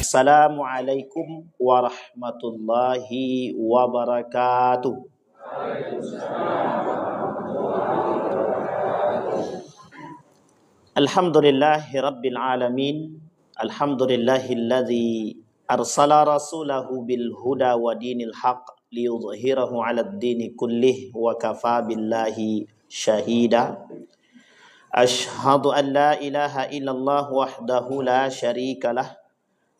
Assalamualaikum warahmatullahi wabarakatuh. Alhamdulillahi rabbil alamin. Alhamdulillahilladzi arsala rasulahu bil huda wa dinil haq liyudhhirahu 'alad dini kullih wa kafa billahi syahida. Ashhadu an la ilaha illallah wahdahu la syarika lah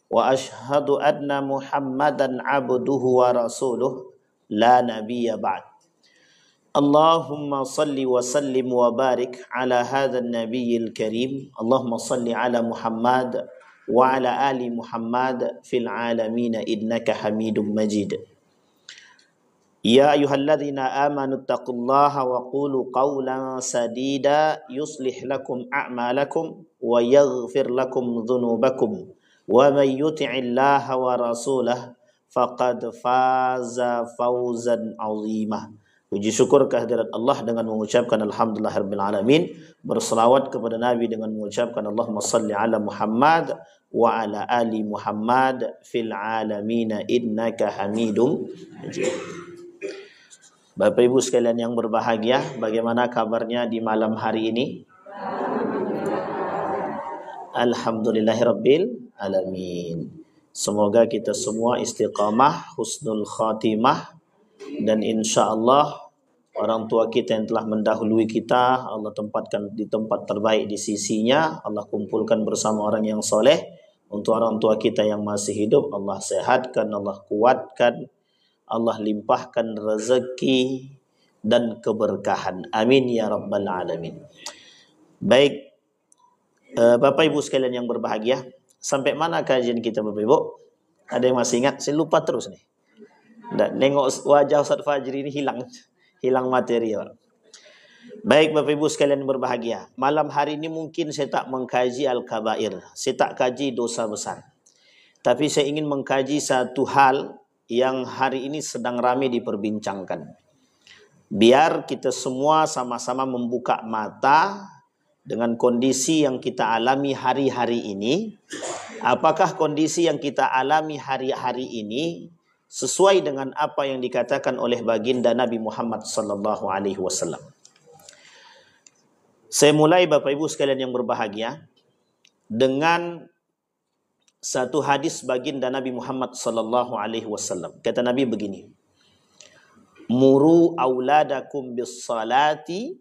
wa ashhadu anna Muhammadan abduhu wa rasuluh la nabiyya ba'd. Allahumma salli wa sallim wa barik ala hadzal nabiyil karim. Allahumma salli ala Muhammad wa ala ali Muhammad fil alamin innaka Hamidum Majid. Ya ayyuhalladzina amanu taqullaha wa qulu qawlan sadida yuslih lakum a'malakum wa yaghfir lakum dhunubakum wa may yuti'illaha wa rasulahu faqad faza fawzan 'azima. Puji syukur kehadirat Allah dengan mengucapkan alhamdulillahirabbil alamin, berselawat kepada Nabi dengan mengucapkan Allahumma salli ala Muhammad wa ala ali Muhammad fil alamin innaka Hamidum Majid. Bapak Ibu sekalian yang berbahagia, bagaimana kabarnya di malam hari ini? Alhamdulillahirabbil alamin. Semoga kita semua istiqamah, husnul khatimah, dan insya Allah orang tua kita yang telah mendahului kita Allah tempatkan di tempat terbaik di sisinya. Allah kumpulkan bersama orang yang soleh. Untuk orang tua kita yang masih hidup, Allah sehatkan, Allah kuatkan, Allah limpahkan rezeki dan keberkahan. Amin ya rabbal alamin. Baik, Bapak Ibu sekalian yang berbahagia, sampai mana kajian kita Bapak Ibu? Ada yang masih ingat? Saya lupa terus nih. Nengok wajah Ustaz Fajri ini hilang materi ya. Baik Bapak Ibu sekalian yang berbahagia, malam hari ini mungkin saya tak mengkaji al-kabair, saya tak kaji dosa besar, tapi saya ingin mengkaji satu hal yang hari ini sedang ramai diperbincangkan. Biar kita semua sama-sama membuka mata dengan kondisi yang kita alami hari-hari ini. Apakah kondisi yang kita alami hari-hari ini sesuai dengan apa yang dikatakan oleh baginda Nabi Muhammad sallallahu alaihi wasallam? Saya mulai Bapak Ibu sekalian yang berbahagia dengan satu hadis baginda Nabi Muhammad sallallahu alaihi wasallam. Kata Nabi begini: "Muru auladakum bis salati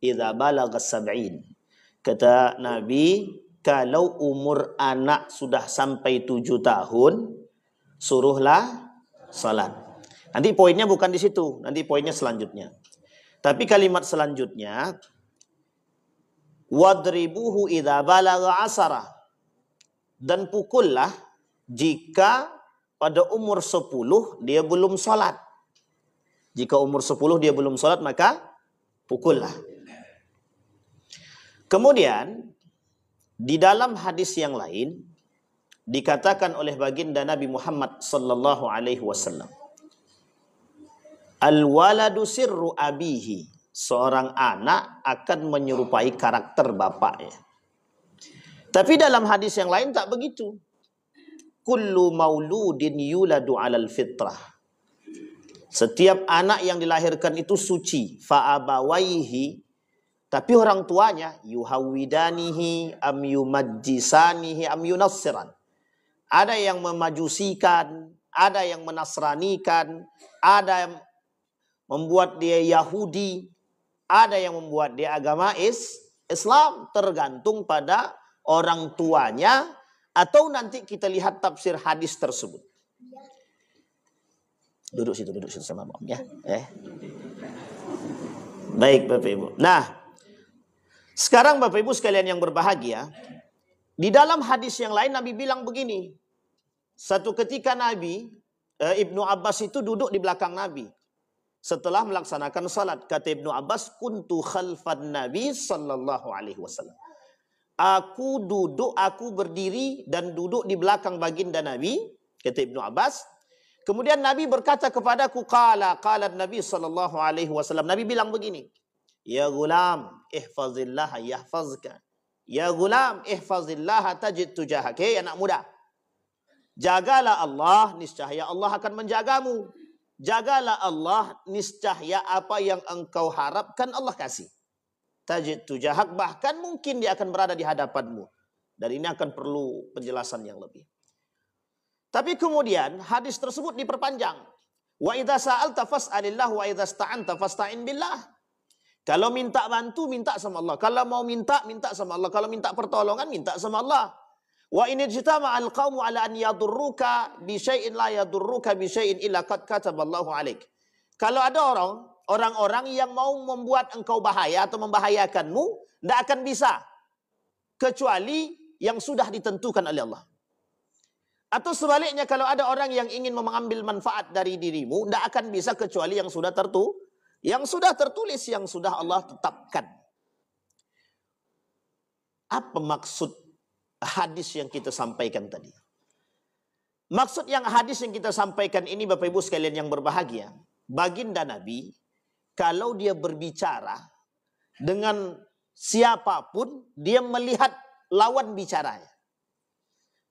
idza balagha sab'in." Kata Nabi, kalau umur anak sudah sampai 7 tahun, suruhlah salat. Nanti poinnya bukan di situ, nanti poinnya selanjutnya. Tapi kalimat selanjutnya, wadribuhu idza balagha 10. Dan pukullah jika pada umur 10 dia belum salat. Jika umur 10 dia belum salat, maka pukullah. Kemudian di dalam hadis yang lain dikatakan oleh baginda Nabi Muhammad sallallahu alaihi wasallam, al-waladu sirru abihi. Seorang anak akan menyerupai karakter bapaknya. Tapi dalam hadis yang lain tak begitu. Kullu mauludin yuladu 'alal fitrah. Setiap anak yang dilahirkan itu suci, fa abawaihi, tapi orang tuanya yuhawidanihi am yumajjisanihi am yunassiran. Ada yang memajusikan, ada yang menasranikan, ada yang membuat dia Yahudi, ada yang membuat dia agama Islam, tergantung pada orang tuanya, atau nanti kita lihat tafsir hadis tersebut. Duduk situ sama Om ya. Baik Bapak Ibu. Nah, sekarang Bapak Ibu sekalian yang berbahagia, di dalam hadis yang lain Nabi bilang begini. Satu ketika Ibnu Abbas itu duduk di belakang Nabi setelah melaksanakan salat. Kata Ibnu Abbas, kuntu khalfan Nabi sallallahu alaihi wasallam. Aku berdiri dan duduk di belakang baginda Nabi, kata Ibnu Abbas. Kemudian Nabi berkata kepadaku, qala Nabi sallallahu alaihi wasallam. Nabi bilang begini, ya gulam, ihfazillah yahfazka. Ya gulam, ihfazillah tajid tujahak. Hei anak muda, Jagalah Allah, niscaya Allah akan menjagamu. Jagalah Allah, niscaya apa yang engkau harapkan Allah kasih. Tajid tujahak, bahkan mungkin dia akan berada di hadapanmu. Dan ini akan perlu penjelasan yang lebih. Tapi kemudian hadis tersebut diperpanjang. Wa idza sa'alta fas'alillah wa idza sta'anta fasta'in billah. Kalau minta bantu, minta sama Allah. Kalau mau minta, minta sama Allah. Kalau minta pertolongan, minta sama Allah. Wa in ijtama'al qaumu ala an yadurruka bi syai'in la yadurruka bi syai'in illa qad kataballahu 'alaik. Kalau ada orang-orang yang mau membuat engkau bahaya atau membahayakanmu, tidak akan bisa kecuali yang sudah ditentukan oleh Allah. Atau sebaliknya, kalau ada orang yang ingin mengambil manfaat dari dirimu, tidak akan bisa kecuali yang sudah tertulis, yang sudah Allah tetapkan. Apa maksud hadis yang kita sampaikan tadi? Maksud yang hadis yang kita sampaikan ini, Bapak Ibu sekalian yang berbahagia, baginda Nabi, kalau dia berbicara dengan siapapun, dia melihat lawan bicaranya.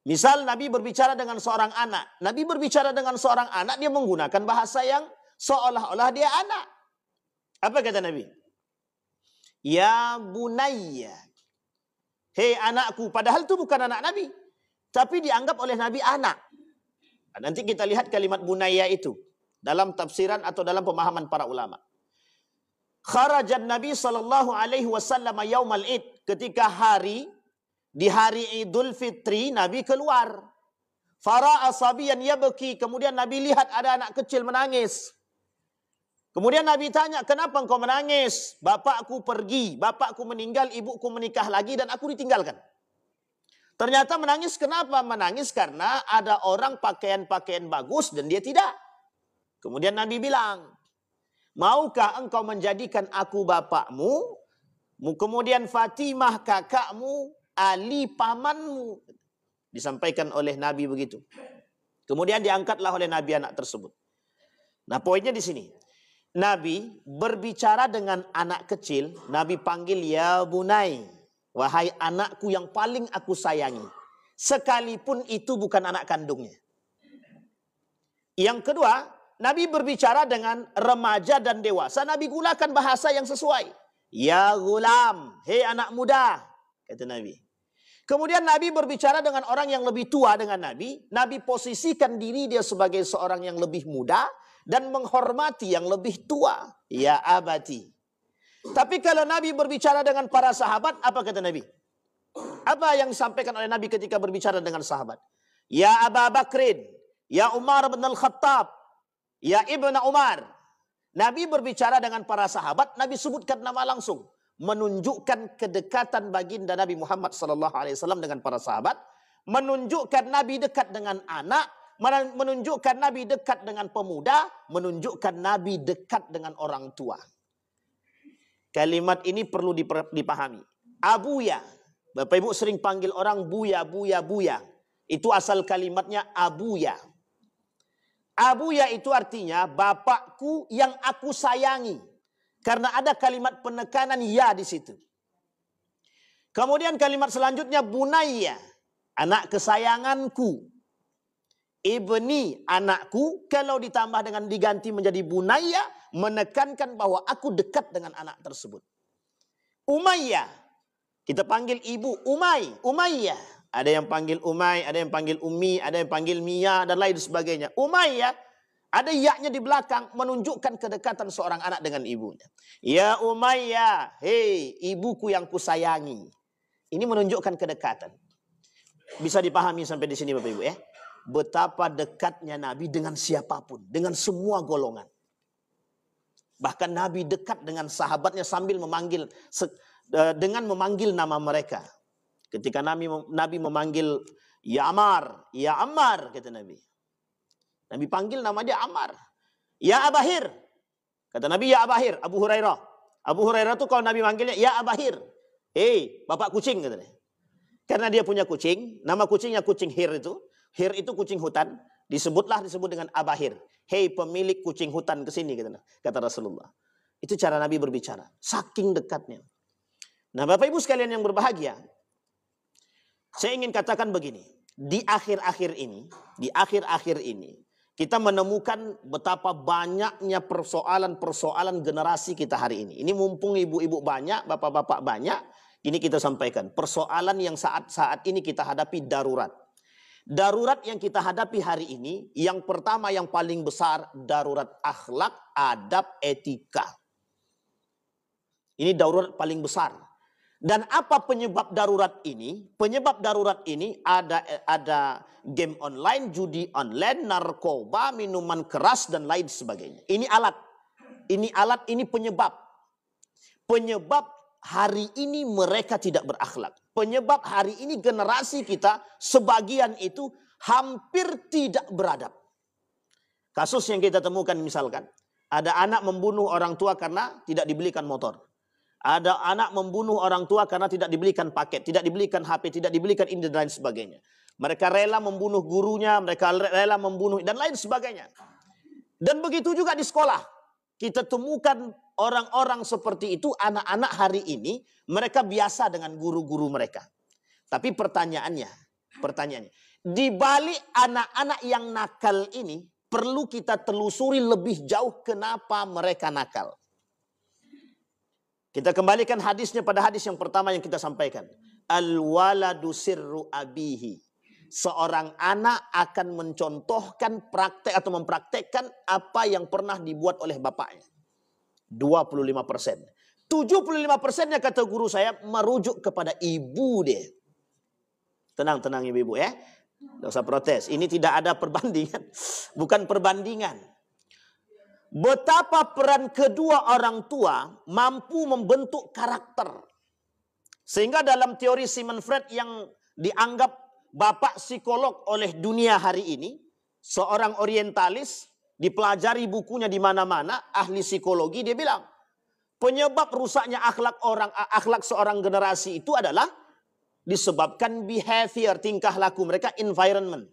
Misal Nabi berbicara dengan seorang anak. Nabi berbicara dengan seorang anak, dia menggunakan bahasa yang seolah-olah dia anak. Apa kata Nabi? Ya bunayya. Hei anakku. Padahal itu bukan anak Nabi. Tapi dianggap oleh Nabi anak. Nanti kita lihat kalimat bunayya itu dalam tafsiran atau dalam pemahaman para ulama. Kharajan Nabi sallallahu alaihi wasallam yaumal id, ketika di hari Idul Fitri Nabi keluar. Fara'a sabiyan yabki, kemudian Nabi lihat ada anak kecil menangis. Kemudian Nabi tanya, "Kenapa engkau menangis?" "Bapakku pergi, bapakku meninggal, ibuku menikah lagi dan aku ditinggalkan." Ternyata menangis kenapa? Menangis karena ada orang pakaian-pakaian bagus dan dia tidak. Kemudian Nabi bilang, "Maukah engkau menjadikan aku bapakmu, kemudian Fatimah kakakmu, Ali pamanmu?" Disampaikan oleh Nabi begitu. Kemudian diangkatlah oleh Nabi anak tersebut. Nah, poinnya di sini. Nabi berbicara dengan anak kecil, Nabi panggil ya bunai, wahai anakku yang paling aku sayangi. Sekalipun itu bukan anak kandungnya. Yang kedua, Nabi berbicara dengan remaja dan dewasa, Nabi gunakan bahasa yang sesuai. Ya gulam, hei anak muda, kata Nabi. Kemudian Nabi berbicara dengan orang yang lebih tua dengan Nabi. Nabi posisikan diri dia sebagai seorang yang lebih muda dan menghormati yang lebih tua. Ya abati. Tapi kalau Nabi berbicara dengan para sahabat, apa kata Nabi? Apa yang disampaikan oleh Nabi ketika berbicara dengan sahabat? Ya Aba Bakrin, ya Umar bin Al-Khattab, ya Ibn Umar. Nabi berbicara dengan para sahabat, Nabi sebutkan nama langsung. Menunjukkan kedekatan baginda Nabi Muhammad SAW dengan para sahabat. Menunjukkan Nabi dekat dengan anak. Menunjukkan Nabi dekat dengan pemuda. Menunjukkan Nabi dekat dengan orang tua. Kalimat ini perlu dipahami. Abuya. Bapak Ibu sering panggil orang buya, buya, buya. Itu asal kalimatnya abuya. Abuya itu artinya bapakku yang aku sayangi. Karena ada kalimat penekanan ya di situ. Kemudian kalimat selanjutnya bunayya, anak kesayanganku. Ibni, anakku. Kalau ditambah dengan diganti menjadi bunayya, menekankan bahwa aku dekat dengan anak tersebut. Umayyah, kita panggil ibu Umayyah. Ada yang panggil Umay, ada yang panggil Umi, ada yang panggil Mia, dan lain sebagainya. Umayyah, ada ya-nya di belakang menunjukkan kedekatan seorang anak dengan ibunya. Ya Umayyah, hei ibuku yang kusayangi. Ini menunjukkan kedekatan. Bisa dipahami sampai di sini Bapak Ibu ya. Betapa dekatnya Nabi dengan siapapun, dengan semua golongan. Bahkan Nabi dekat dengan sahabatnya sambil memanggil dengan memanggil nama mereka. Ketika Nabi memanggil ya Ammar kata Nabi. Nabi panggil nama dia Ammar. Ya Abahir. Kata Nabi ya Abahir. Abu Hurairah. Abu Hurairah itu kalau Nabi manggilnya ya Abahir. Hei bapak kucing katanya. Karena dia punya kucing. Nama kucingnya kucing Hir itu. Hir itu kucing hutan. Disebut dengan Abahir. Hei pemilik kucing hutan kesini kata Rasulullah. Itu cara Nabi berbicara. Saking dekatnya. Nah Bapak Ibu sekalian yang berbahagia. Saya ingin katakan begini. di akhir-akhir ini, kita menemukan betapa banyaknya persoalan-persoalan generasi kita hari ini. Ini mumpung ibu-ibu banyak, bapak-bapak banyak, ini kita sampaikan. Persoalan yang saat ini kita hadapi darurat. Darurat yang kita hadapi hari ini, yang pertama yang paling besar, darurat akhlak, adab, etika. Ini darurat paling besar. Dan apa penyebab darurat ini? Penyebab darurat ini ada game online, judi online, narkoba, minuman keras dan lain sebagainya. Ini alat, ini penyebab. Penyebab hari ini mereka tidak berakhlak. Penyebab hari ini generasi kita sebagian itu hampir tidak beradab. Kasus yang kita temukan misalkan, ada anak membunuh orang tua karena tidak dibelikan motor. Ada anak membunuh orang tua karena tidak dibelikan paket, tidak dibelikan HP, tidak dibelikan ini dan lain sebagainya. Mereka rela membunuh gurunya, mereka rela membunuh dan lain sebagainya. Dan begitu juga di sekolah. Kita temukan orang-orang seperti itu, anak-anak hari ini, mereka biasa dengan guru-guru mereka. Tapi pertanyaannya, di balik anak-anak yang nakal ini, perlu kita telusuri lebih jauh kenapa mereka nakal. Kita kembalikan hadisnya pada hadis yang pertama yang kita sampaikan. Al-waladu sirru abihi. Seorang anak akan mencontohkan praktek atau mempraktekkan apa yang pernah dibuat oleh bapaknya. 25%. 75%-nya kata guru saya merujuk kepada ibu dia. Tenang ibu-ibu ya. Tidak usah protes. Ini tidak ada perbandingan. Bukan perbandingan. Betapa peran kedua orang tua mampu membentuk karakter. Sehingga dalam teori Sigmund Freud yang dianggap bapak psikolog oleh dunia hari ini, seorang orientalis, dipelajari bukunya di mana-mana, ahli psikologi, dia bilang, penyebab rusaknya akhlak seorang generasi itu adalah disebabkan behavior, tingkah laku mereka, environment.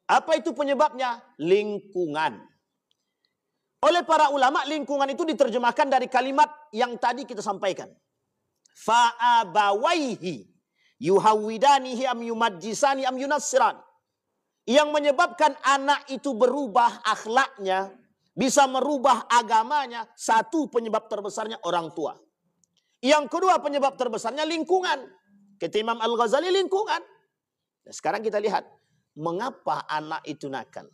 Apa itu penyebabnya? Lingkungan. Oleh para ulama, lingkungan itu diterjemahkan dari kalimat yang tadi kita sampaikan. Fa'abawaihi yuhawidanihi am yumajjisani am yunassiran. Yang menyebabkan anak itu berubah akhlaknya, bisa merubah agamanya, satu penyebab terbesarnya orang tua. Yang kedua penyebab terbesarnya lingkungan. Kata Imam Al-Ghazali, lingkungan. Nah, sekarang kita lihat, mengapa anak itu nakal.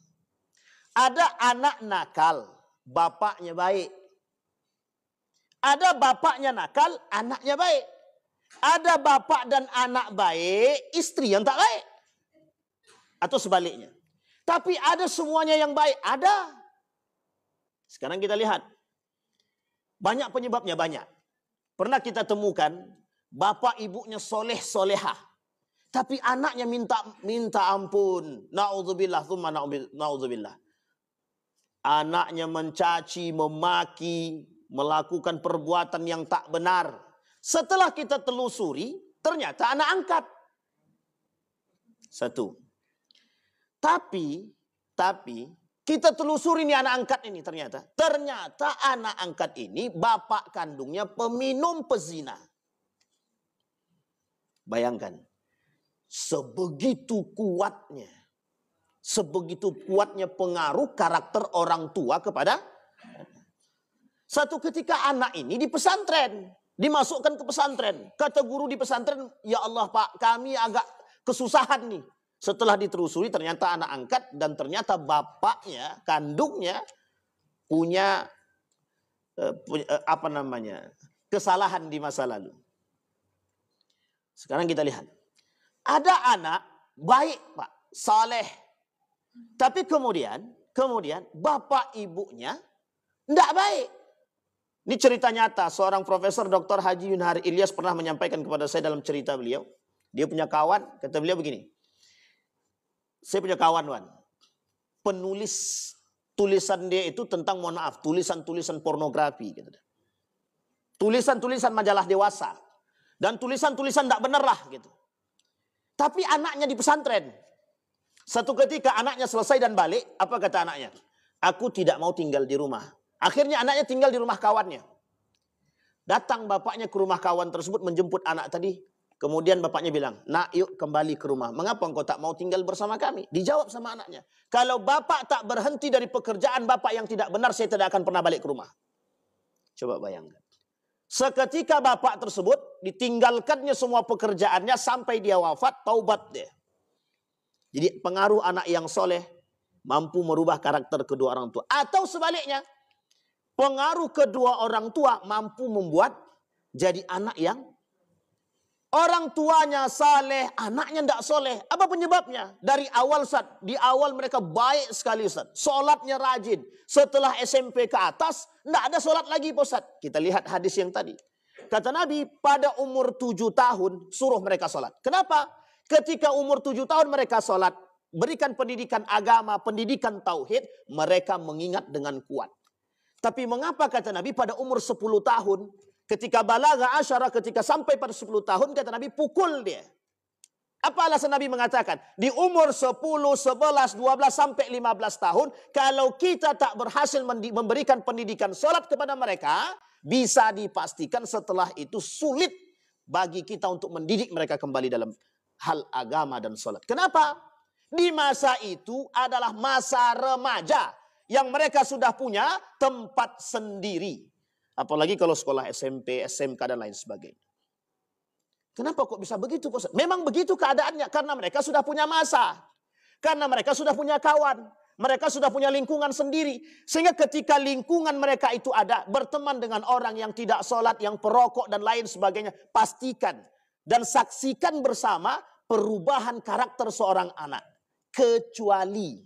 Ada anak nakal, bapaknya baik. Ada bapaknya nakal, anaknya baik. Ada bapak dan anak baik, istri yang tak baik. Atau sebaliknya. Tapi ada semuanya yang baik, ada. Sekarang kita lihat. Banyak penyebabnya, banyak. Pernah kita temukan, bapak ibunya soleh solehah. Tapi anaknya minta ampun. Na'udzubillah, thumma na'udzubillah. Anaknya mencaci, memaki, melakukan perbuatan yang tak benar. Setelah kita telusuri, ternyata anak angkat. Satu. Tapi kita telusuri ini anak angkat ini ternyata. Ternyata anak angkat ini bapak kandungnya peminum pezina. Bayangkan. Sebegitu kuatnya pengaruh karakter orang tua kepada. Satu ketika anak ini di pesantren, dimasukkan ke pesantren. Kata guru di pesantren, ya Allah Pak, kami agak kesusahan nih. Setelah ditelusuri ternyata anak angkat dan ternyata bapaknya, kandungnya punya kesalahan di masa lalu. Sekarang kita lihat. Ada anak baik Pak, saleh. Tapi kemudian bapak ibunya tidak baik. Ini cerita nyata. Seorang Profesor Dr. Haji Yunhar Ilyas pernah menyampaikan kepada saya dalam cerita beliau. Dia punya kawan, kata beliau begini. Saya punya kawan, penulis tulisan dia itu tentang, mohon maaf, tulisan-tulisan pornografi. Gitu. Tulisan-tulisan majalah dewasa. Dan tulisan-tulisan tidak benar lah. Gitu. Tapi anaknya di pesantren. Satu ketika anaknya selesai dan balik, apa kata anaknya? Aku tidak mau tinggal di rumah. Akhirnya anaknya tinggal di rumah kawannya. Datang bapaknya ke rumah kawan tersebut menjemput anak tadi. Kemudian bapaknya bilang, nak yuk kembali ke rumah. Mengapa engkau tak mau tinggal bersama kami? Dijawab sama anaknya, kalau bapak tak berhenti dari pekerjaan bapak yang tidak benar, saya tidak akan pernah balik ke rumah. Coba bayangkan. Seketika bapak tersebut ditinggalkannya semua pekerjaannya sampai dia wafat, taubat dia. Jadi pengaruh anak yang soleh mampu merubah karakter kedua orang tua. Atau sebaliknya, pengaruh kedua orang tua mampu membuat jadi anak yang orang tuanya saleh, anaknya tidak soleh. Apa penyebabnya? Dari awal Ustaz, di awal mereka baik sekali Ustaz. Sholatnya rajin. Setelah SMP ke atas, tidak ada sholat lagi Ustaz. Kita lihat hadis yang tadi. Kata Nabi, pada umur 7 tahun, suruh mereka sholat. Kenapa? Ketika umur 7 tahun mereka sholat, berikan pendidikan agama, pendidikan tauhid, mereka mengingat dengan kuat. Tapi mengapa kata Nabi pada umur 10 tahun, ketika balagha asyara, ketika sampai pada 10 tahun, kata Nabi, pukul dia. Apa alasan Nabi mengatakan? Di umur 10, 11, 12, sampai 15 tahun, kalau kita tak berhasil memberikan pendidikan sholat kepada mereka, bisa dipastikan setelah itu sulit bagi kita untuk mendidik mereka kembali dalam hal agama dan sholat. Kenapa? Di masa itu adalah masa remaja, yang mereka sudah punya tempat sendiri. Apalagi kalau sekolah SMP, SMK, dan lain sebagainya. Kenapa kok bisa begitu? Memang begitu keadaannya. Karena mereka sudah punya masa. Karena mereka sudah punya kawan. Mereka sudah punya lingkungan sendiri. Sehingga ketika lingkungan mereka itu ada, berteman dengan orang yang tidak sholat, yang perokok, dan lain sebagainya. Pastikan dan saksikan bersama perubahan karakter seorang anak. Kecuali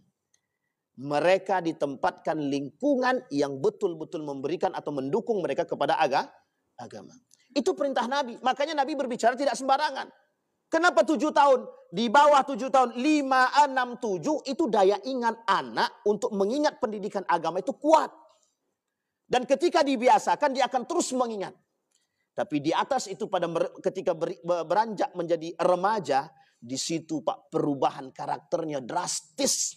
mereka ditempatkan lingkungan yang betul-betul memberikan atau mendukung mereka kepada agama. Itu perintah Nabi. Makanya Nabi berbicara tidak sembarangan. Kenapa 7 tahun? Di bawah 7 tahun, 5, 6, 7, itu daya ingat anak untuk mengingat pendidikan agama itu kuat. Dan ketika dibiasakan, dia akan terus mengingat. Tapi di atas itu ketika beranjak menjadi remaja, di situ Pak, perubahan karakternya drastis.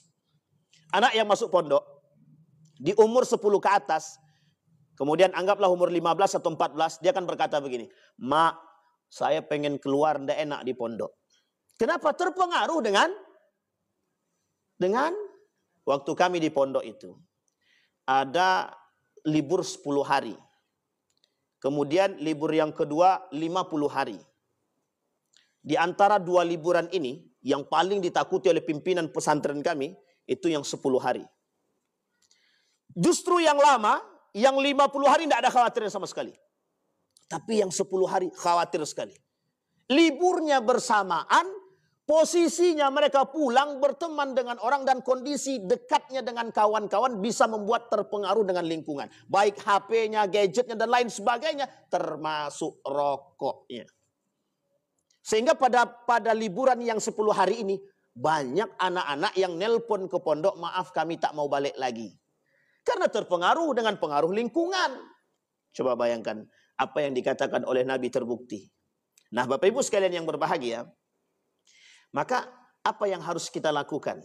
Anak yang masuk pondok di umur 10 ke atas, kemudian anggaplah umur 15 atau 14, dia akan berkata begini, "Mak, saya pengen keluar, ndak enak di pondok." Kenapa? Terpengaruh dengan waktu kami di pondok itu. Ada libur 10 hari. Kemudian libur yang kedua 50 hari. Di antara 2 liburan ini, yang paling ditakuti oleh pimpinan pesantren kami, itu yang 10 hari. Justru yang lama, yang 50 hari tidak ada khawatirnya sama sekali. Tapi yang 10 hari khawatir sekali. Liburnya bersamaan, posisinya mereka pulang berteman dengan orang, dan kondisi dekatnya dengan kawan-kawan bisa membuat terpengaruh dengan lingkungan. Baik HP-nya, gadgetnya, dan lain sebagainya, termasuk rokoknya. Sehingga pada liburan yang 10 hari ini, banyak anak-anak yang nelpon ke pondok, "Maaf kami tak mau balik lagi." Karena terpengaruh dengan pengaruh lingkungan. Coba bayangkan apa yang dikatakan oleh Nabi terbukti. Nah, Bapak Ibu sekalian yang berbahagia, maka apa yang harus kita lakukan?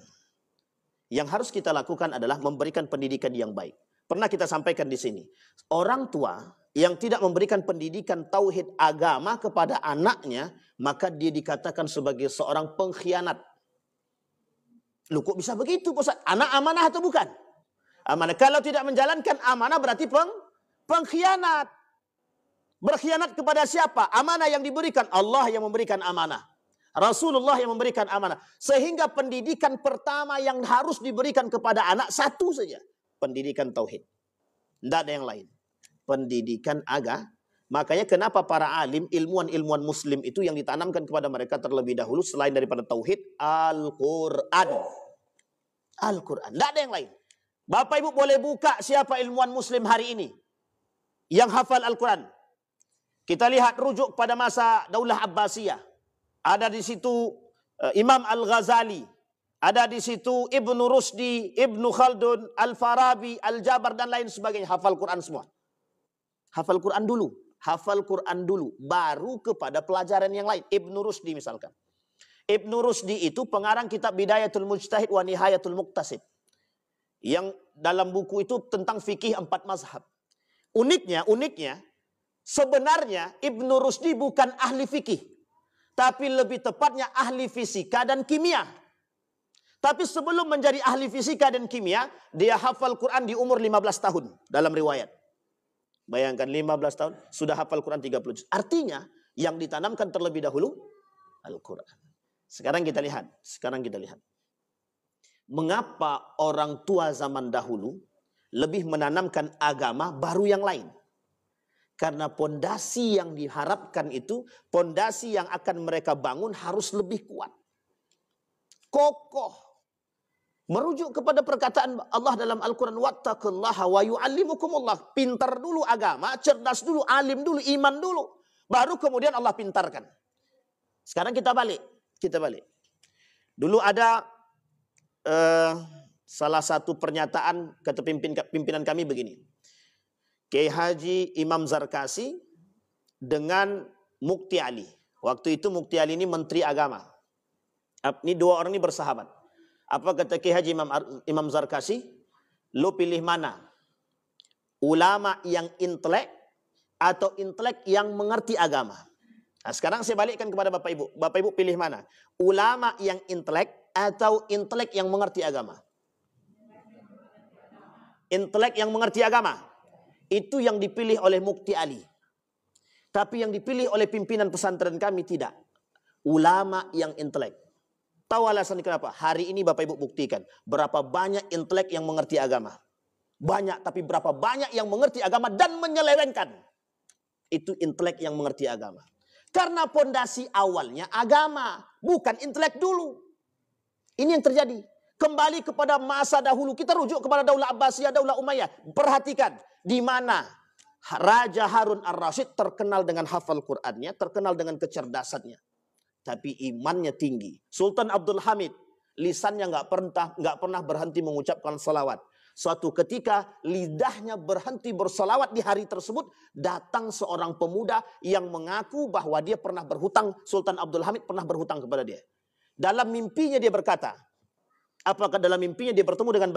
Yang harus kita lakukan adalah memberikan pendidikan yang baik. Pernah kita sampaikan di sini, orang tua yang tidak memberikan pendidikan tauhid agama kepada anaknya, maka dia dikatakan sebagai seorang pengkhianat. Loh, kok bisa begitu, Ustaz? Anak amanah atau bukan? Amanah. Kalau tidak menjalankan amanah berarti pengkhianat. Berkhianat kepada siapa? Amanah yang diberikan, Allah yang memberikan amanah. Rasulullah yang memberikan amanah. Sehingga pendidikan pertama yang harus diberikan kepada anak satu saja. Pendidikan tauhid. Tidak ada yang lain. Pendidikan agama. Makanya kenapa para alim, ilmuwan-ilmuwan muslim itu yang ditanamkan kepada mereka terlebih dahulu selain daripada tauhid, Al-Quran. Al-Quran. Tidak ada yang lain. Bapak Ibu boleh buka siapa ilmuwan muslim hari ini yang hafal Al-Quran. Kita lihat rujuk pada masa Daulah Abbasiyah. Ada di situ Imam Al-Ghazali. Ada di situ Ibnu Rusdi, Ibnu Khaldun, Al-Farabi, Al-Jabar, dan lain sebagainya. Hafal Quran semua. Hafal Quran dulu. Hafal Quran dulu. Baru kepada pelajaran yang lain. Ibnu Rusdi misalkan. Ibnu Rusdi itu pengarang kitab Bidayatul Mujtahid wa Nihayatul Muqtasid. Yang dalam buku itu tentang fikih 4 mazhab. Uniknya, sebenarnya Ibnu Rusdi bukan ahli fikih. Tapi lebih tepatnya ahli fisika dan kimia. Tapi sebelum menjadi ahli fisika dan kimia, dia hafal Quran di umur 15 tahun dalam riwayat. Bayangkan 15 tahun sudah hafal Quran 30 juz. Artinya yang ditanamkan terlebih dahulu Al-Quran. Sekarang kita lihat. Mengapa orang tua zaman dahulu lebih menanamkan agama baru yang lain? Karena pondasi yang diharapkan itu, pondasi yang akan mereka bangun harus lebih kuat. Kokoh. Merujuk kepada perkataan Allah dalam Al-Quran, wattaqullaha wa yu'allimukumullah. Pintar dulu agama, cerdas dulu, alim dulu, iman dulu. Baru kemudian Allah pintarkan. Sekarang kita balik. Dulu ada salah satu pernyataan kata pimpinan kami begini. Kiai Haji Imam Zarkasi dengan Mukti Ali. Waktu itu Mukti Ali ini Menteri Agama. Ini dua orang ini bersahabat. Apa kata Kiai Haji Imam Zarkasi? Lo pilih mana? Ulama yang intelek atau intelek yang mengerti agama? Nah, sekarang saya balikkan kepada Bapak Ibu. Bapak Ibu pilih mana? Ulama yang intelek atau intelek yang mengerti agama? Intelek yang mengerti agama. Itu yang dipilih oleh Mukti Ali. Tapi yang dipilih oleh pimpinan pesantren kami tidak. Ulama yang intelek. Tahu alasan kenapa? Hari ini Bapak Ibu buktikan. Berapa banyak intelek yang mengerti agama. Banyak, tapi berapa banyak yang mengerti agama dan menyelewengkan. Itu intelek yang mengerti agama. Karena pondasi awalnya agama. Bukan intelek dulu. Ini yang terjadi. Kembali kepada masa dahulu. Kita rujuk kepada Daulah Abbasiyah, Daulah Umayyah. Perhatikan. Di mana Raja Harun Ar-Rasyid terkenal dengan hafal Qur'annya, terkenal dengan kecerdasannya. Tapi imannya tinggi. Sultan Abdul Hamid, lisannya nggak pernah berhenti mengucapkan salawat. Suatu ketika lidahnya berhenti bersalawat di hari tersebut, datang seorang pemuda yang mengaku bahwa dia pernah berhutang, Sultan Abdul Hamid pernah berhutang kepada dia. Dalam mimpinya dia berkata, apakah dalam mimpinya dia bertemu dengan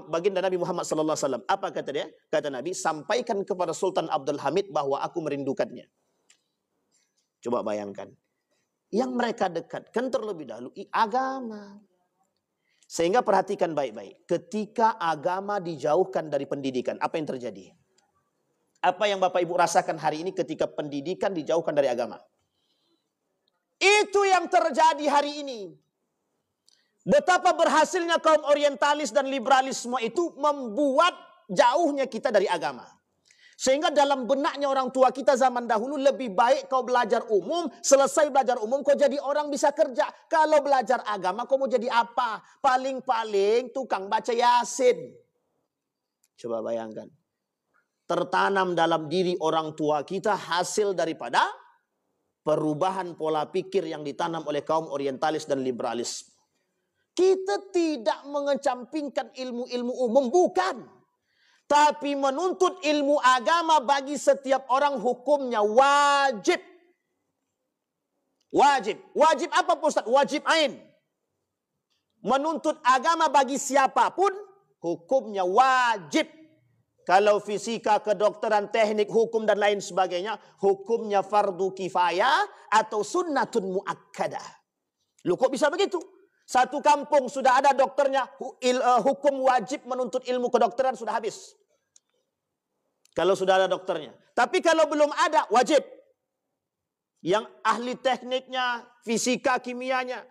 baginda Nabi Muhammad SAW? Apa kata dia? Kata Nabi, sampaikan kepada Sultan Abdul Hamid bahwa aku merindukannya. Coba bayangkan. Yang mereka dekatkan terlebih dahulu agama. Sehingga perhatikan baik-baik. Ketika agama dijauhkan dari pendidikan, apa yang terjadi? Apa yang Bapak Ibu rasakan hari ini ketika pendidikan dijauhkan dari agama? Itu yang terjadi hari ini. Betapa berhasilnya kaum orientalis dan liberalisme itu membuat jauhnya kita dari agama. Sehingga dalam benaknya orang tua kita zaman dahulu, lebih baik kau belajar umum, selesai belajar umum kau jadi orang bisa kerja. Kalau belajar agama kau mau jadi apa? Paling-paling tukang baca Yasin. Coba bayangkan. Tertanam dalam diri orang tua kita hasil daripada perubahan pola pikir yang ditanam oleh kaum orientalis dan liberalis. Kita tidak mengecampingkan ilmu-ilmu umum, bukan. Tapi menuntut ilmu agama bagi setiap orang hukumnya wajib. Wajib. Wajib apa Ustaz? Wajib ain. Menuntut agama bagi siapapun hukumnya wajib. Kalau fisika, kedokteran, teknik, hukum dan lain sebagainya, hukumnya fardu kifayah atau sunnatun muakkadah. Loh kok bisa begitu? Satu kampung sudah ada dokternya, hukum wajib menuntut ilmu kedokteran sudah habis. Kalau sudah ada dokternya. Tapi kalau belum ada, wajib. Yang ahli tekniknya, fisika, kimianya.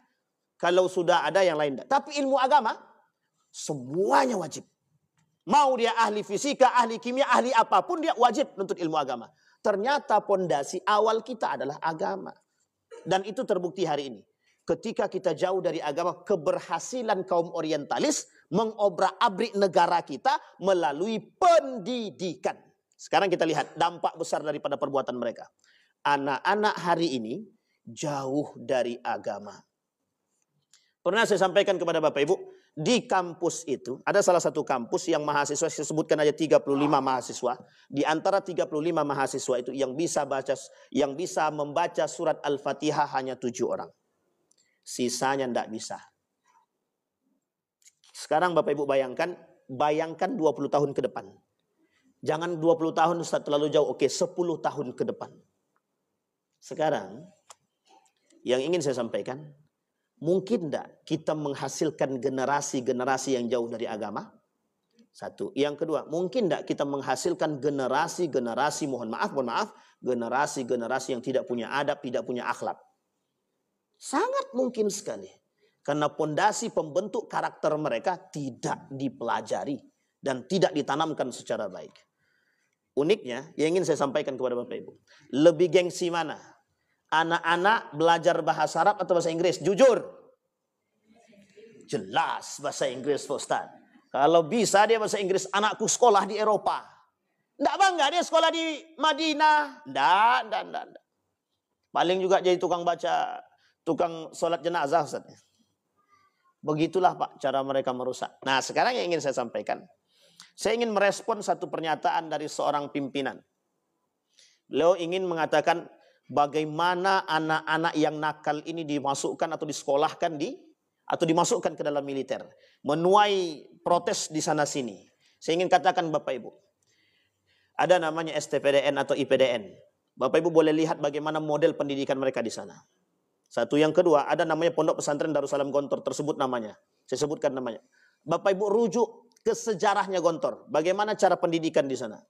Kalau sudah ada yang lain. Tapi ilmu agama, semuanya wajib. Mau dia ahli fisika, ahli kimia, ahli apapun, dia wajib menuntut ilmu agama. Ternyata pondasi awal kita adalah agama. Dan itu terbukti hari ini. Ketika kita jauh dari agama, keberhasilan kaum orientalis mengobrak-abrik negara kita melalui pendidikan. Sekarang kita lihat dampak besar daripada perbuatan mereka. Anak-anak hari ini jauh dari agama. Pernah saya sampaikan kepada Bapak Ibu, di kampus itu, ada salah satu kampus yang mahasiswa, saya sebutkan aja 35 mahasiswa. Di antara 35 mahasiswa itu yang bisa membaca surat Al-Fatihah hanya 7 orang. Sisanya tidak bisa. Sekarang Bapak Ibu bayangkan 20 tahun ke depan. Jangan 20 tahun Ustaz terlalu jauh. Oke, 10 tahun ke depan. Sekarang Yang ingin saya sampaikan, mungkin tidak kita menghasilkan generasi-generasi yang jauh dari agama? Satu. Yang kedua, mungkin tidak kita menghasilkan generasi-generasi, mohon maaf, generasi-generasi yang tidak punya adab, tidak punya akhlak? Sangat mungkin sekali. Karena pondasi pembentuk karakter mereka tidak dipelajari dan tidak ditanamkan secara baik. Uniknya, yang ingin saya sampaikan kepada Bapak Ibu, lebih gengsi mana? Anak-anak belajar bahasa Arab atau bahasa Inggris? Jujur. Jelas bahasa Inggris, Pak Ustaz. Kalau bisa dia bahasa Inggris, anakku sekolah di Eropa. Tidak bangga dia sekolah di Madinah. Tidak. Paling juga jadi tukang sholat jenazah, Ustaz. Begitulah Pak cara mereka merusak. Nah sekarang yang ingin saya sampaikan. Saya ingin merespon satu pernyataan dari seorang pimpinan. Beliau ingin mengatakan bagaimana anak-anak yang nakal ini dimasukkan atau disekolahkan atau dimasukkan ke dalam militer. Menuai protes di sana sini. Saya ingin katakan Bapak Ibu. Ada namanya STPDN atau IPDN. Bapak Ibu boleh lihat bagaimana model pendidikan mereka di sana. Satu, yang kedua, ada namanya Pondok Pesantren Darussalam Gontor, tersebut namanya. Saya sebutkan namanya. Bapak Ibu rujuk ke sejarahnya Gontor. Bagaimana cara pendidikan di sana?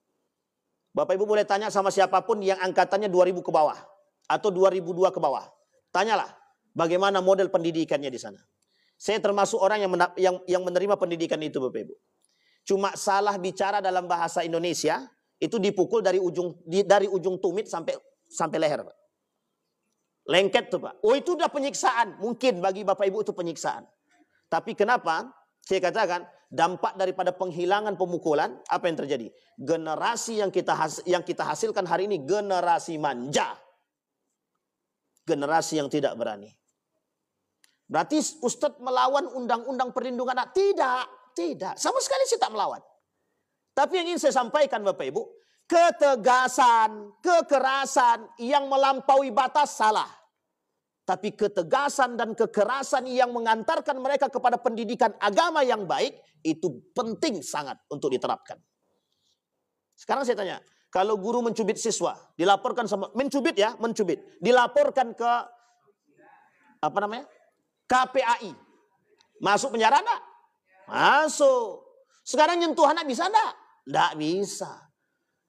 Bapak Ibu boleh tanya sama siapapun yang angkatannya 2000 ke bawah. Atau 2002 ke bawah. Tanyalah, bagaimana model pendidikannya di sana. Saya termasuk orang yang menerima pendidikan itu Bapak Ibu. Cuma salah bicara dalam bahasa Indonesia, itu dipukul dari ujung tumit sampai leher Pak. Lengket tuh Pak. Oh itu udah penyiksaan. Mungkin bagi Bapak Ibu itu penyiksaan. Tapi kenapa? Saya katakan dampak daripada penghilangan pemukulan, apa yang terjadi? Generasi yang kita hasilkan hari ini generasi manja. Generasi yang tidak berani. Berarti Ustadz melawan undang-undang perlindungan anak? Tidak. Sama sekali saya tak melawan. Tapi yang ingin saya sampaikan Bapak Ibu, ketegasan, kekerasan yang melampaui batas salah. Tapi ketegasan dan kekerasan yang mengantarkan mereka kepada pendidikan agama yang baik, itu penting sangat untuk diterapkan. Sekarang saya tanya, kalau guru mencubit siswa, dilaporkan sama, mencubit, dilaporkan ke, KPAI. Masuk penjara enggak? Masuk. Sekarang nyentuh anak bisa enggak? Enggak bisa.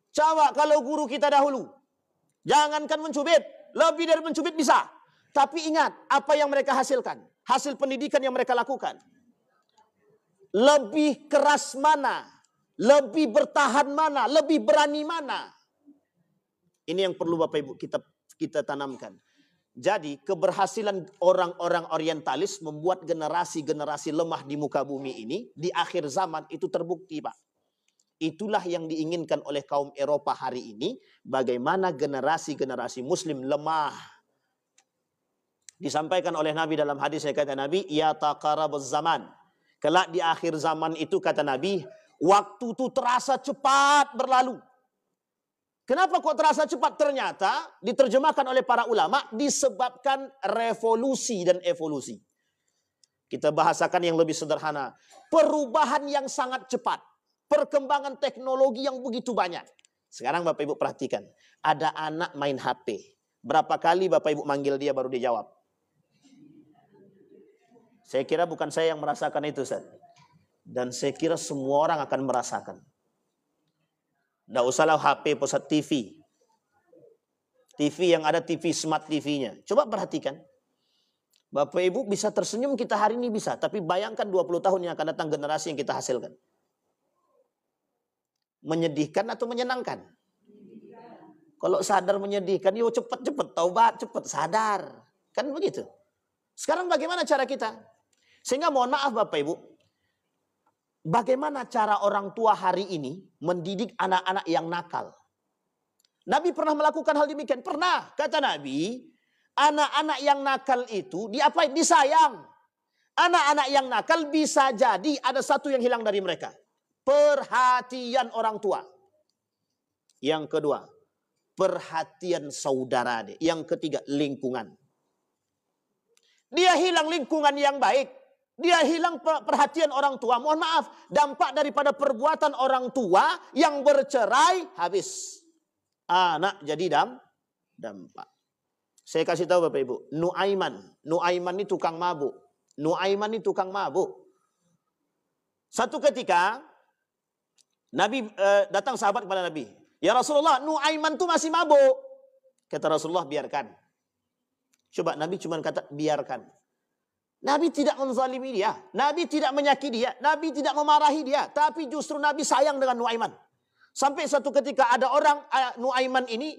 Coba kalau guru kita dahulu, jangankan mencubit, lebih dari mencubit bisa. Tapi ingat, apa yang mereka hasilkan? Hasil pendidikan yang mereka lakukan. Lebih keras mana? Lebih bertahan mana? Lebih berani mana? Ini yang perlu Bapak Ibu kita tanamkan. Jadi keberhasilan orang-orang orientalis membuat generasi-generasi lemah di muka bumi ini, di akhir zaman itu terbukti Pak. Itulah yang diinginkan oleh kaum Eropa hari ini. Bagaimana generasi-generasi muslim lemah. Disampaikan oleh Nabi dalam hadis, saya kata Nabi, ya taqarabuz zaman. Kelak di akhir zaman itu kata Nabi, waktu itu terasa cepat berlalu. Kenapa kok terasa cepat? Ternyata diterjemahkan oleh para ulama disebabkan revolusi dan evolusi. Kita bahasakan yang lebih sederhana. Perubahan yang sangat cepat. Perkembangan teknologi yang begitu banyak. Sekarang Bapak Ibu perhatikan. Ada anak main HP. Berapa kali Bapak Ibu manggil dia baru dia jawab? Saya kira bukan saya yang merasakan itu, Ustaz. Dan saya kira semua orang akan merasakan. Tidak usahlah HP, pusat TV. TV yang ada TV, smart TV-nya. Coba perhatikan. Bapak Ibu bisa tersenyum kita hari ini bisa. Tapi bayangkan 20 tahun yang akan datang generasi yang kita hasilkan. Menyedihkan atau menyenangkan? Kalau sadar menyedihkan, yuk cepat-cepat taubat, cepat sadar. Kan begitu. Sekarang bagaimana cara kita? Sehingga mohon maaf Bapak Ibu, bagaimana cara orang tua hari ini mendidik anak-anak yang nakal? Nabi pernah melakukan hal demikian? Pernah. Kata Nabi, anak-anak yang nakal itu diapain? Disayang. Anak-anak yang nakal bisa jadi ada satu yang hilang dari mereka. Perhatian orang tua. Yang kedua, perhatian saudara. Yang ketiga, lingkungan. Dia hilang lingkungan yang baik. Dia hilang perhatian orang tua. Mohon maaf, dampak daripada perbuatan orang tua yang bercerai habis. Anak jadi dampak. Saya kasih tahu Bapak Ibu, Nuaiman ini tukang mabuk. Nuaiman ini tukang mabuk. Satu ketika Nabi datang sahabat kepada Nabi, "Ya Rasulullah, Nuaiman itu masih mabuk." Kata Rasulullah, "Biarkan." Coba Nabi cuma kata biarkan. Nabi tidak menzalimi dia, Nabi tidak menyakiti dia, Nabi tidak memarahi dia, tapi justru Nabi sayang dengan Nuaiman. Sampai suatu ketika ada orang Nuaiman ini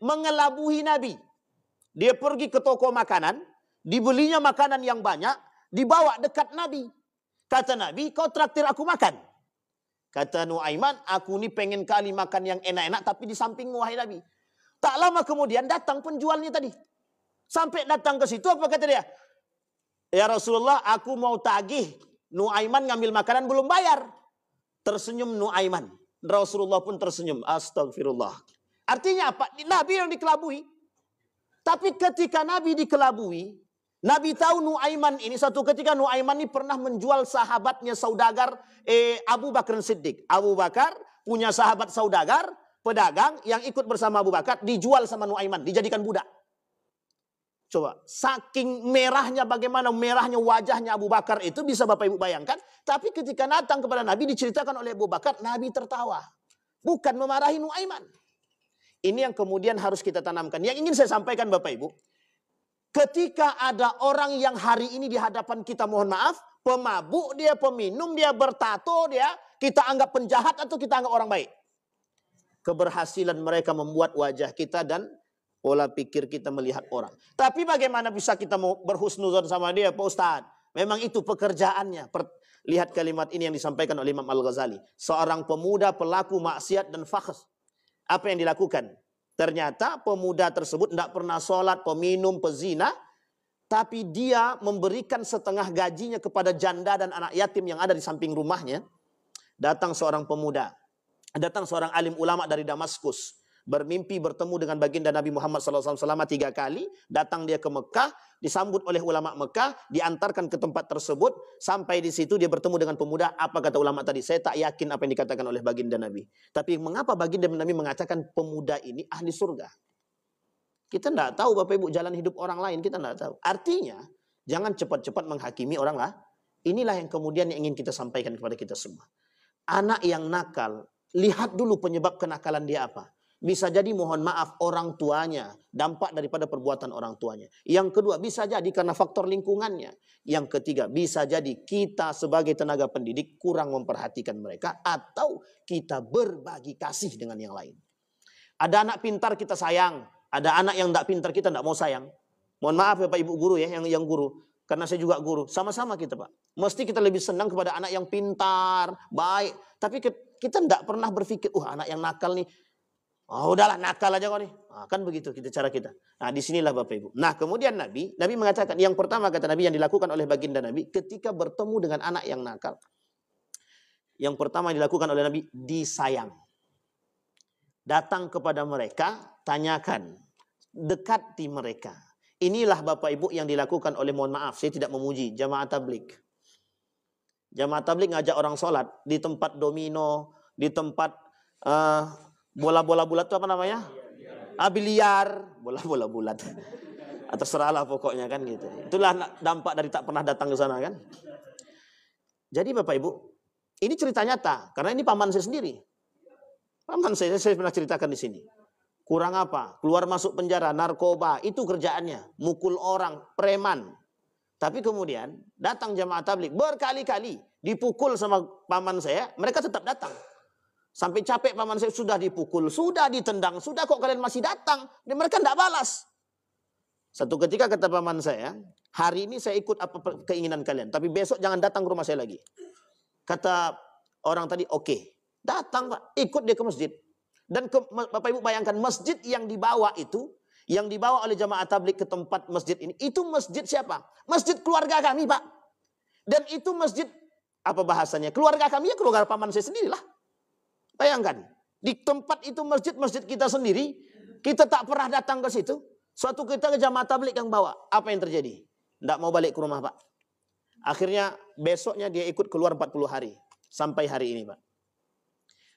mengelabui Nabi. Dia pergi ke toko makanan, dibelinya makanan yang banyak, dibawa dekat Nabi. Kata Nabi, "Kau traktir aku makan." Kata Nuaiman, "Aku ini pengen kali makan yang enak-enak, tapi di sampingmu wahai Nabi." Tak lama kemudian datang penjualnya tadi. Sampai datang ke situ, apa kata dia? "Ya Rasulullah, aku mau tagih. Nuaiman ngambil makanan belum bayar." Tersenyum Nuaiman. Rasulullah pun tersenyum. Astagfirullah. Artinya apa? Nabi yang dikelabui. Tapi ketika Nabi dikelabui, Nabi tahu Nuaiman ini, satu ketika Nuaiman ini pernah menjual sahabatnya saudagar Abu Bakar Siddiq. Abu Bakar punya sahabat saudagar, pedagang yang ikut bersama Abu Bakar, dijual sama Nuaiman, dijadikan budak. Coba, saking merahnya, bagaimana merahnya wajahnya Abu Bakar itu bisa Bapak Ibu bayangkan. Tapi ketika datang kepada Nabi diceritakan oleh Abu Bakar, Nabi tertawa. Bukan memarahi Nuaiman. Ini yang kemudian harus kita tanamkan. Yang ingin saya sampaikan Bapak Ibu, ketika ada orang yang hari ini di hadapan kita, mohon maaf, pemabuk dia, peminum dia, bertato dia, kita anggap penjahat atau kita anggap orang baik. Keberhasilan mereka membuat wajah kita dan pola pikir kita melihat orang. Tapi bagaimana bisa kita mau berhusnuzon sama dia, Pak Ustadz? Memang itu pekerjaannya. Lihat kalimat ini yang disampaikan oleh Imam Al-Ghazali. Seorang pemuda pelaku maksiat dan fakhs. Apa yang dilakukan? Ternyata pemuda tersebut tidak pernah sholat, peminum, pezina. Tapi dia memberikan setengah gajinya kepada janda dan anak yatim yang ada di samping rumahnya. Datang seorang pemuda. Datang seorang alim ulama dari Damaskus. Bermimpi bertemu dengan baginda Nabi Muhammad SAW selama 3 kali. Datang dia ke Mekah, disambut oleh ulama Mekah, diantarkan ke tempat tersebut. Sampai di situ dia bertemu dengan pemuda. Apa kata ulama tadi? Saya tak yakin apa yang dikatakan oleh baginda Nabi. Tapi mengapa baginda Nabi mengatakan pemuda ini ahli surga? Kita tidak tahu Bapak Ibu jalan hidup orang lain, kita tidak tahu. Artinya, jangan cepat-cepat menghakimi orang lah. Inilah yang kemudian yang ingin kita sampaikan kepada kita semua. Anak yang nakal, lihat dulu penyebab kenakalan dia apa. Bisa jadi mohon maaf orang tuanya, dampak daripada perbuatan orang tuanya. Yang kedua bisa jadi karena faktor lingkungannya. Yang ketiga bisa jadi kita sebagai tenaga pendidik kurang memperhatikan mereka atau kita berbagi kasih dengan yang lain. Ada anak pintar kita sayang, ada anak yang tidak pintar kita tidak mau sayang. Mohon maaf ya Pak Ibu guru ya, yang guru. Karena saya juga guru, sama-sama kita Pak. Mesti kita lebih senang kepada anak yang pintar, baik. Tapi kita tidak pernah berpikir, anak yang nakal nih. Oh udahlah nakal aja kok nih. Nah, kan begitu cara kita. Nah disinilah Bapak Ibu. Nah kemudian Nabi mengatakan yang pertama kata Nabi yang dilakukan oleh baginda Nabi ketika bertemu dengan anak yang nakal. Yang pertama yang dilakukan oleh Nabi disayang. Datang kepada mereka, tanyakan, dekati mereka. Inilah Bapak Ibu yang dilakukan oleh, mohon maaf saya tidak memuji, jamaah tabligh. Jamaah tabligh ngajak orang sholat di tempat domino, di tempat bola-bola bulat itu apa namanya? Biliar, bola-bola bulat. Atau terserahlah pokoknya kan gitu. Itulah dampak dari tak pernah datang ke sana kan. Jadi Bapak Ibu, ini cerita nyata karena ini paman saya sendiri. Paman saya pernah ceritakan di sini. Kurang apa? Keluar masuk penjara, narkoba, itu kerjaannya, mukul orang, preman. Tapi kemudian datang jamaah tabligh berkali-kali dipukul sama paman saya, mereka tetap datang. Sampai capek paman saya sudah dipukul, sudah ditendang, sudah kok kalian masih datang. Dan mereka tidak balas. Satu ketika kata paman saya, hari ini saya ikut apa keinginan kalian. Tapi besok jangan datang ke rumah saya lagi. Kata orang tadi, oke. Datang Pak, ikut dia ke masjid. Dan Bapak Ibu bayangkan masjid yang dibawa itu, yang dibawa oleh jamaah tabligh ke tempat masjid ini, itu masjid siapa? Masjid keluarga kami Pak. Dan itu masjid, apa bahasanya? Keluarga kami ya keluarga paman saya sendirilah. Bayangkan, di tempat itu masjid kita sendiri, kita tak pernah datang ke situ. Suatu kita ke jamaah tabligh yang bawa, apa yang terjadi? Tidak mau balik ke rumah Pak. Akhirnya besoknya dia ikut keluar 40 hari. Sampai hari ini Pak.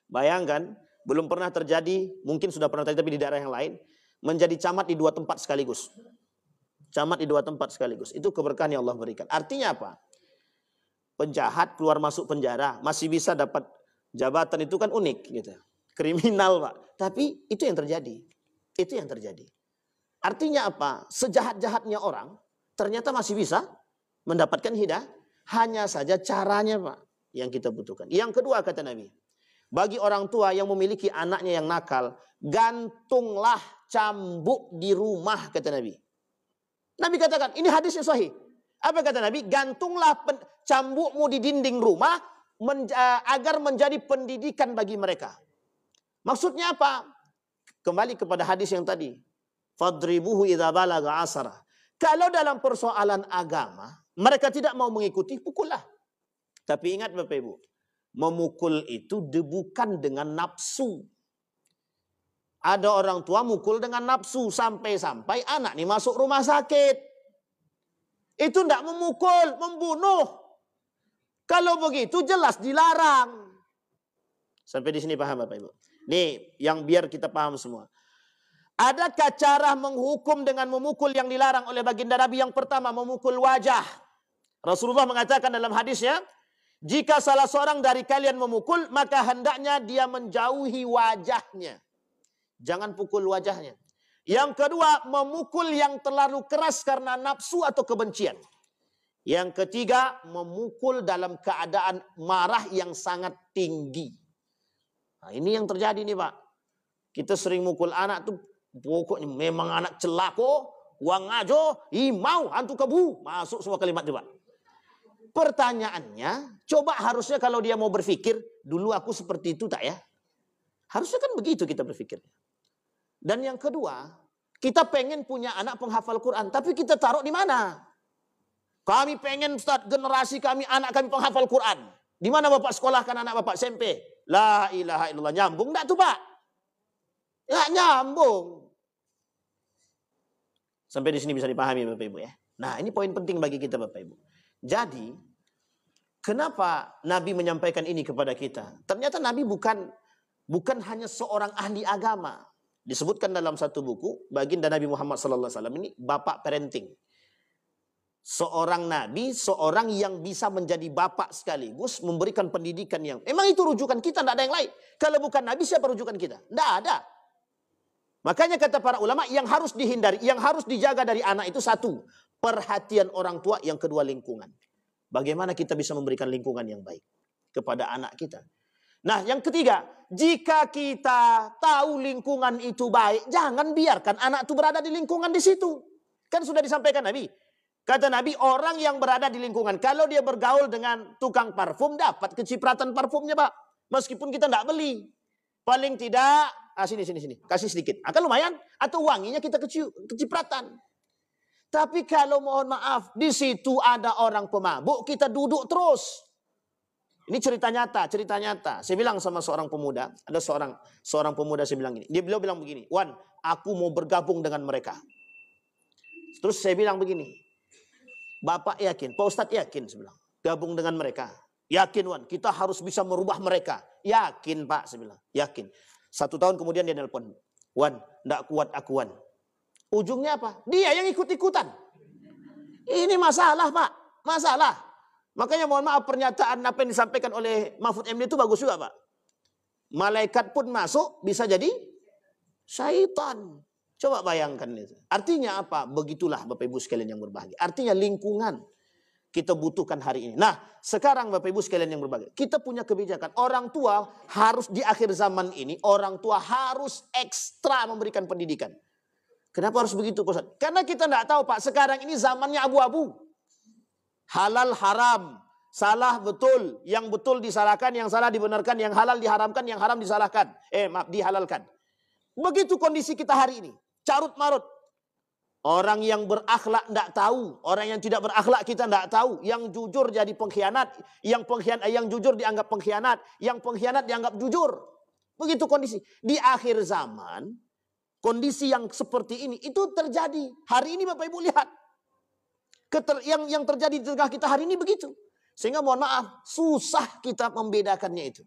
Bayangkan, belum pernah terjadi, mungkin sudah pernah terjadi tapi di daerah yang lain. menjadi camat di 2 tempat sekaligus. Camat di 2 tempat sekaligus. Itu keberkahan yang Allah berikan. Artinya apa? Penjahat keluar masuk penjara masih bisa dapat jabatan, itu kan unik gitu. Kriminal, Pak. Tapi itu yang terjadi. Itu yang terjadi. Artinya apa? Sejahat-jahatnya orang ternyata masih bisa mendapatkan hidayah. Hanya saja caranya, Pak, yang kita butuhkan. Yang kedua kata Nabi, bagi orang tua yang memiliki anaknya yang nakal, gantunglah cambuk di rumah, kata Nabi. Nabi katakan, ini hadis yang sahih. Apa kata Nabi? Gantunglah cambukmu di dinding rumah agar menjadi pendidikan bagi mereka. Maksudnya apa? Kembali kepada hadis yang tadi. Fadribuhu idza balagha asara. Kalau dalam persoalan agama mereka tidak mau mengikuti, pukullah. Tapi ingat Bapak Ibu, memukul itu bukan dengan nafsu. Ada orang tua mukul dengan nafsu sampai-sampai anak ini masuk rumah sakit. Itu tidak memukul, membunuh. Kalau begitu jelas dilarang. Sampai di sini paham Bapak Ibu? Nih yang biar kita paham semua. Adakah cara menghukum dengan memukul yang dilarang oleh baginda Nabi? Yang pertama, memukul wajah. Rasulullah mengatakan dalam hadisnya, jika salah seorang dari kalian memukul, maka hendaknya dia menjauhi wajahnya. Jangan pukul wajahnya. Yang kedua, memukul yang terlalu keras karena nafsu atau kebencian. Yang ketiga, memukul dalam keadaan marah yang sangat tinggi. Nah, ini yang terjadi nih Pak. Kita sering mukul anak tuh, pokoknya memang anak celako, uang ngajo, imau, hantu kebu. Masuk semua kalimat itu Pak. Pertanyaannya, coba harusnya kalau dia mau berpikir, dulu aku seperti itu tak ya? Harusnya kan begitu kita berpikir. Dan yang kedua, kita pengen punya anak penghafal Quran, tapi kita taruh di mana? Kami pengen Ustaz, generasi kami, anak kami penghafal Quran. Di mana Bapak sekolahkan anak Bapak SMP? La ilaha illallah. Nyambung enggak tuh Pak? Enggak nyambung. Sampai di sini bisa dipahami Bapak Ibu ya. Nah, ini poin penting bagi kita Bapak Ibu. Jadi, kenapa Nabi menyampaikan ini kepada kita? Ternyata Nabi bukan hanya seorang ahli agama. Disebutkan dalam satu buku, baginda Nabi Muhammad SAW ini bapak parenting. Seorang Nabi, seorang yang bisa menjadi bapak sekaligus memberikan pendidikan yang memang itu rujukan kita, tidak ada yang lain. Kalau bukan Nabi, siapa rujukan kita? Tidak ada. Makanya kata para ulama, yang harus dihindari, yang harus dijaga dari anak itu satu, perhatian orang tua, yang kedua lingkungan. Bagaimana kita bisa memberikan lingkungan yang baik kepada anak kita. Nah, yang ketiga, jika kita tahu lingkungan itu baik, jangan biarkan anak itu berada di lingkungan di situ. Kan sudah disampaikan Nabi. Kata Nabi, orang yang berada di lingkungan, kalau dia bergaul dengan tukang parfum, dapat kecipratan parfumnya, Pak. Meskipun kita tidak beli. Paling tidak, sini, kasih sedikit. Akan lumayan, atau wanginya kita kecipratan. Tapi kalau mohon maaf, di situ ada orang pemabuk, kita duduk terus. Ini cerita nyata. Saya bilang sama seorang pemuda, ada seorang pemuda saya bilang gini. Beliau bilang begini, Wan, aku mau bergabung dengan mereka. Terus saya bilang begini, Bapak yakin, Pak Ustadz yakin, saya bilang, gabung dengan mereka. Yakin Wan, kita harus bisa merubah mereka. Yakin Pak, saya bilang, yakin. 1 tahun kemudian dia nelpon, Wan, tidak kuat aku Wan. Ujungnya apa? Dia yang ikut-ikutan. Ini masalah Pak, masalah. Makanya mohon maaf, pernyataan apa yang disampaikan oleh Mahfud MD itu bagus juga Pak. Malaikat pun masuk bisa jadi syaitan. Coba bayangkan itu. Artinya apa? Begitulah Bapak Ibu sekalian yang berbahagia. Artinya lingkungan kita butuhkan hari ini. Nah, sekarang Bapak Ibu sekalian yang berbahagia, kita punya kebijakan. Orang tua harus di akhir zaman ini, orang tua harus ekstra memberikan pendidikan. Kenapa harus begitu Pak Ustaz? Karena kita tidak tahu Pak, sekarang ini zamannya abu-abu. Halal haram, salah betul, yang betul disalahkan, yang salah dibenarkan, yang halal diharamkan, yang haram disalahkan. Dihalalkan. Begitu kondisi kita hari ini, carut marut. Orang yang berakhlak tidak tahu, orang yang tidak berakhlak kita tidak tahu. Yang jujur jadi pengkhianat, yang jujur dianggap pengkhianat, yang pengkhianat dianggap jujur. Begitu kondisi. Di akhir zaman, kondisi yang seperti ini itu terjadi. Hari ini Bapak Ibu lihat. Yang terjadi di tengah kita hari ini begitu. Sehingga mohon maaf, susah kita membedakannya itu.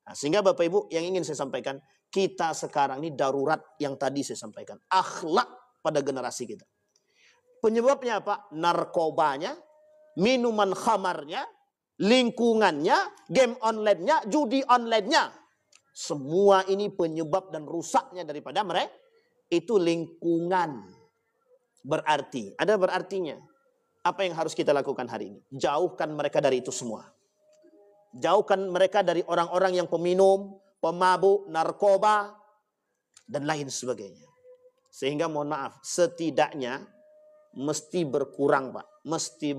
Nah, sehingga Bapak Ibu yang ingin saya sampaikan, kita sekarang ini darurat yang tadi saya sampaikan. Akhlak pada generasi kita. Penyebabnya apa? Narkobanya, minuman khamarnya, lingkungannya, game online-nya, judi online-nya. Semua ini penyebab dan rusaknya daripada mereka. Itu lingkungan. Berarti, ada berartinya. Apa yang harus kita lakukan hari ini? Jauhkan mereka dari itu semua. Jauhkan mereka dari orang-orang yang peminum, pemabuk, narkoba, dan lain sebagainya. Sehingga mohon maaf, setidaknya mesti berkurang Pak. Mesti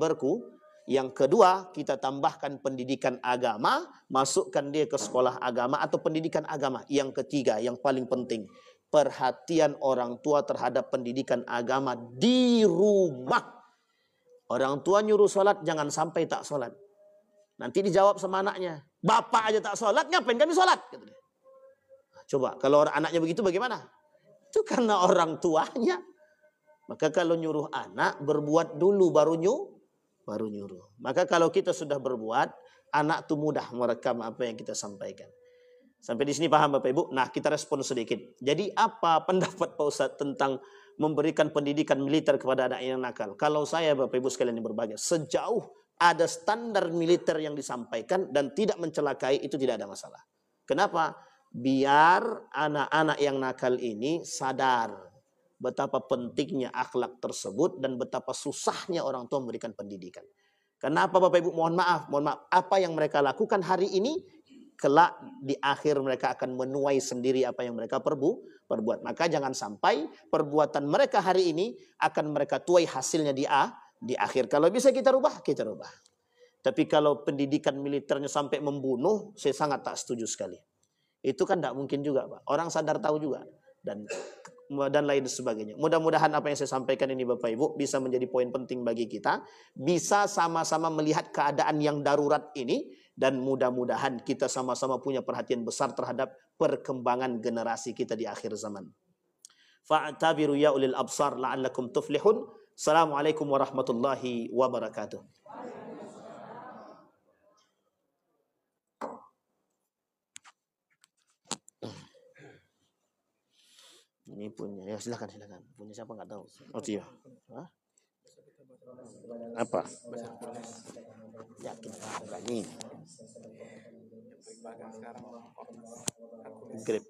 Yang kedua, kita tambahkan pendidikan agama, masukkan dia ke sekolah agama atau pendidikan agama. Yang ketiga, yang paling penting, perhatian orang tua terhadap pendidikan agama di rumah. Orang tua nyuruh sholat, jangan sampai tak sholat. Nanti dijawab sama anaknya, bapak aja tak sholat, ngapain kami sholat? Coba, kalau anaknya begitu bagaimana? Itu karena orang tuanya. Maka kalau nyuruh anak, berbuat dulu baru nyuruh. Maka kalau kita sudah berbuat, anak tuh mudah merekam apa yang kita sampaikan. Sampai di sini paham Bapak Ibu? Nah, kita respon sedikit. Jadi apa pendapat Pak Ustadz tentang memberikan pendidikan militer kepada anak yang nakal? Kalau saya Bapak Ibu sekalian yang berbahagia, sejauh ada standar militer yang disampaikan dan tidak mencelakai, itu tidak ada masalah. Kenapa? Biar anak-anak yang nakal ini sadar betapa pentingnya akhlak tersebut dan betapa susahnya orang tua memberikan pendidikan. Kenapa Bapak Ibu? Mohon maaf. Apa yang mereka lakukan hari ini, kelak di akhir mereka akan menuai sendiri apa yang mereka perbuat. Maka jangan sampai perbuatan mereka hari ini akan mereka tuai hasilnya di akhir. Kalau bisa kita rubah, kita rubah. Tapi kalau pendidikan militernya sampai membunuh, saya sangat tak setuju sekali. Itu kan tidak mungkin juga Pak. Orang sadar tahu juga. Dan lain sebagainya. Mudah-mudahan apa yang saya sampaikan ini Bapak Ibu bisa menjadi poin penting bagi kita. Bisa sama-sama melihat keadaan yang darurat ini. Dan mudah-mudahan kita sama-sama punya perhatian besar terhadap perkembangan generasi kita di akhir zaman. Fa'tabiru ya ulil absar la'allakum tuflihun. Assalamualaikum warahmatullahi wabarakatuh. Ini punya, ya silakan. Punya siapa nggak tahu. Oh iya. Hah? Apa? Yakin ini. Grip.